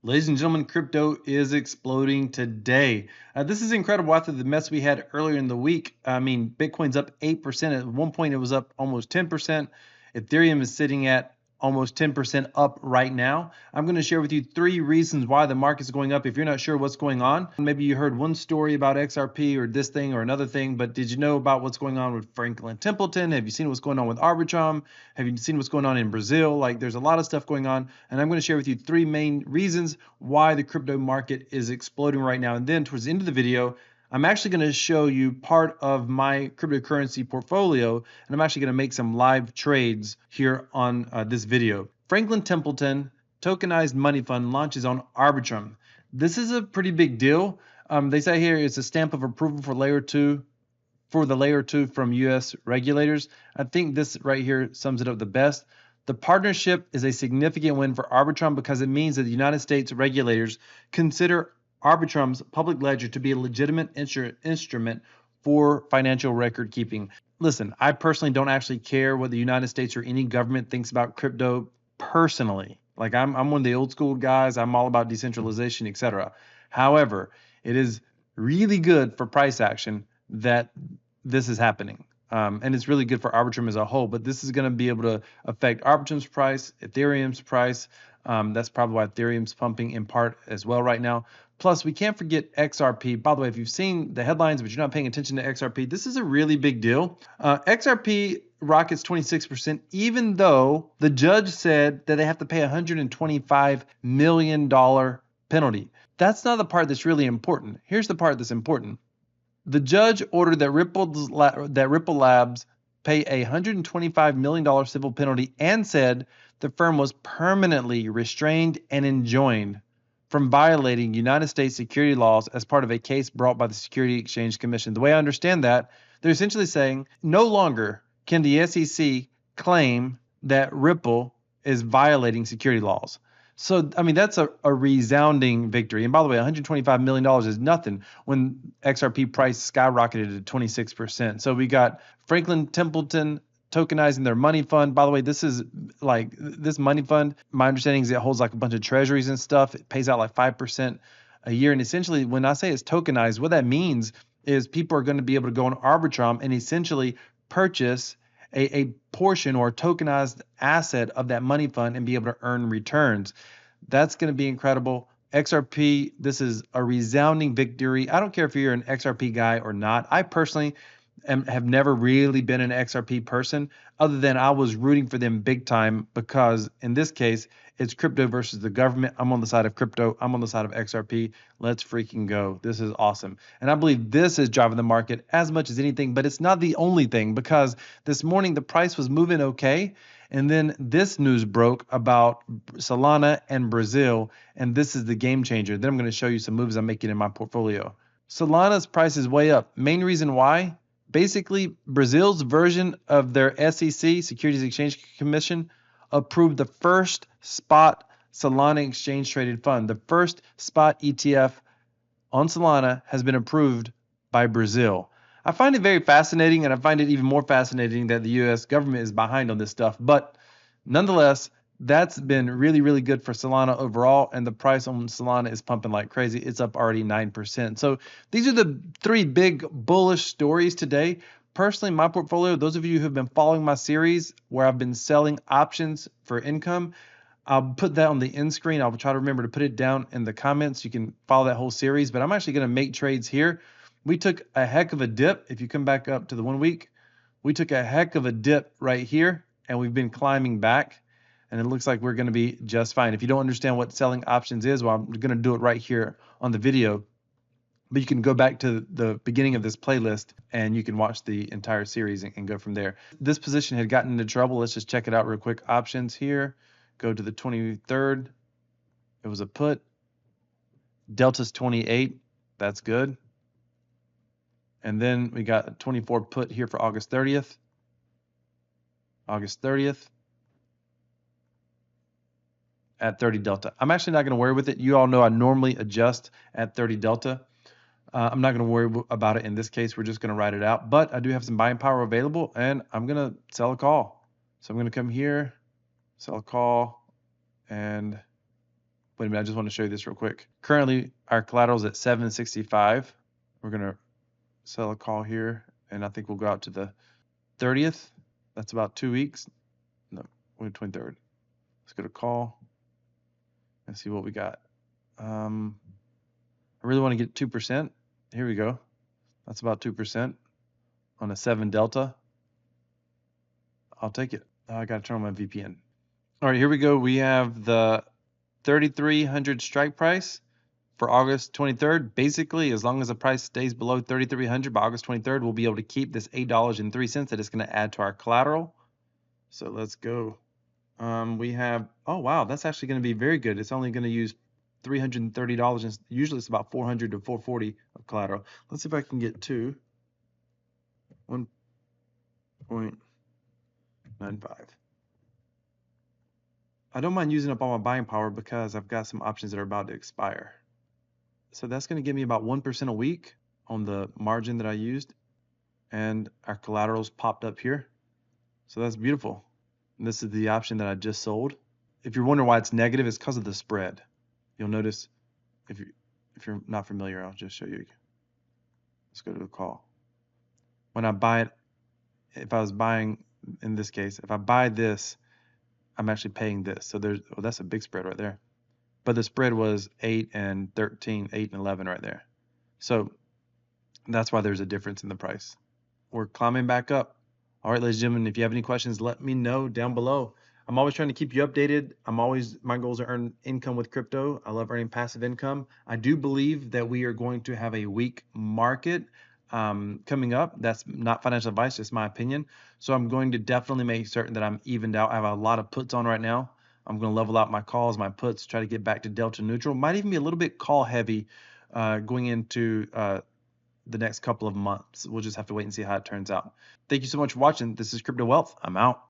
Ladies and gentlemen, crypto is exploding today. This is incredible after the mess we had earlier in the week. I mean, Bitcoin's up 8%. At one point, it was up almost 10%. Ethereum is sitting at almost 10% up right now. I'm going to share with you 3 reasons why the market's going up. If you're not sure what's going on, maybe you heard one story about XRP or this thing or another thing, but did you know about what's going on with Franklin Templeton? Have you seen what's going on with Arbitrum? Have you seen what's going on in Brazil? Like, there's a lot of stuff going on, and I'm going to share with you 3 main reasons why the crypto market is exploding right now. And then towards the end of the video, I'm actually going to show you part of my cryptocurrency portfolio, and I'm actually going to make some live trades here on this video. Franklin Templeton tokenized money fund launches on Arbitrum. This is a pretty big deal. They say here it's a stamp of approval for the layer 2 from US regulators. I think this right here sums it up the best. The partnership is a significant win for Arbitrum because it means that the United States regulators consider Arbitrum's public ledger to be a legitimate instrument for financial record keeping. Listen, I personally don't actually care what the United States or any government thinks about crypto personally. Like I'm one of the old school guys. I'm all about decentralization, etc. However, it is really good for price action that this is happening. And it's really good for Arbitrum as a whole, but this is going to be able to affect Arbitrum's price, Ethereum's price. That's probably why Ethereum's pumping in part as well right now. Plus, we can't forget XRP. By the way, if you've seen the headlines, but you're not paying attention to XRP, this is a really big deal. XRP rockets 26%, even though the judge said that they have to pay $125 million penalty. That's not the part that's really important. Here's the part that's important. The judge ordered that Ripple Labs pay a $125 million civil penalty and said the firm was permanently restrained and enjoined from violating United States security laws as part of a case brought by the Securities Exchange Commission. The way I understand that, they're essentially saying no longer can the SEC claim that Ripple is violating security laws. So, I mean, that's a resounding victory. And by the way, $125 million is nothing when XRP price skyrocketed to 26%. So we got Franklin Templeton tokenizing their money fund. By the way, this is like this money fund, my understanding is it holds like a bunch of treasuries and stuff. It pays out like 5% a year. And essentially, when I say it's tokenized, what that means is people are going to be able to go on Arbitrum and essentially purchase a portion or a tokenized asset of that money fund and be able to earn returns. That's going to be incredible. XRP, this is a resounding victory. I don't care if you're an XRP guy or not. I personally have never really been an XRP person, other than I was rooting for them big time because in this case, it's crypto versus the government. I'm on the side of crypto. I'm on the side of XRP. Let's freaking go. This is awesome. And I believe this is driving the market as much as anything, but it's not the only thing because this morning the price was moving okay. And then this news broke about Solana and Brazil, and this is the game changer. Then I'm going to show you some moves I'm making in my portfolio. Solana's price is way up. Main reason why? Basically, Brazil's version of their SEC, Securities Exchange Commission, approved the first spot Solana exchange traded fund. The first spot ETF on Solana has been approved by Brazil. I find it very fascinating, and I find it even more fascinating that the US government is behind on this stuff. But nonetheless, that's been really, really good for Solana overall, and the price on Solana is pumping like crazy. It's up already 9%. So these are the 3 big bullish stories today. Personally, my portfolio, those of you who have been following my series where I've been selling options for income, I'll put that on the end screen. I'll try to remember to put it down in the comments. You can follow that whole series, but I'm actually going to make trades here. We took a heck of a dip. If you come back up to the 1 week, we took a heck of a dip right here, and we've been climbing back. And it looks like we're going to be just fine. If you don't understand what selling options is, well, I'm going to do it right here on the video. But you can go back to the beginning of this playlist and you can watch the entire series and go from there. This position had gotten into trouble. Let's just check it out real quick. Options here. Go to the 23rd. It was a put. Delta's 28. That's good. And then we got a 24 put here for August 30th. August 30th. At 30 delta. I'm actually not going to worry with it. You all know I normally adjust at 30 delta. I'm not going to worry about it in this case. We're just going to ride it out. But I do have some buying power available, and I'm going to sell a call. So I'm going to come here, sell a call, and Wait a minute, I just want to show you this real quick. Currently, our collateral's at 765. We're going to sell a call here, and I think we'll go out to the 30th. That's about 2 weeks. No, we're 23rd. Let's go to call and see what we got. I really want to get 2%. Here we go. That's about 2% on a 7 delta. I'll take it. I got to turn on my VPN. All right, here we go. We have the 3,300 strike price for August 23rd. Basically, as long as the price stays below 3,300 by August 23rd, we'll be able to keep this $8.03 that is going to add to our collateral. So let's go. We have, oh wow, that's actually going to be very good. It's only going to use $330, and usually it's about $400 to $440 of collateral. Let's see if I can get to 1.95. I don't mind using up all my buying power because I've got some options that are about to expire. So that's going to give me about 1% a week on the margin that I used, and our collaterals popped up here. So that's beautiful. And this is the option that I just sold. If you're wondering why it's negative, it's because of the spread. You'll notice, if you're not familiar, I'll just show you. Let's go to the call. When I buy it, if I was buying, in this case, if I buy this, I'm actually paying this. So there's, oh, that's a big spread right there. But the spread was 8 and 13, 8 and 11 right there. So that's why there's a difference in the price. We're climbing back up. All right, ladies and gentlemen, if you have any questions, let me know down below. I'm always trying to keep you updated. My goals are earn income with crypto. I love earning passive income. I do believe that we are going to have a weak market coming up. That's not financial advice, just my opinion. So I'm going to definitely make certain that I'm evened out. I have a lot of puts on right now. I'm going to level out my calls, my puts, try to get back to delta neutral. Might even be a little bit call heavy going into the next couple of months. We'll just have to wait and see how it turns out. Thank you so much for watching. This is Crypto Wealth. I'm out.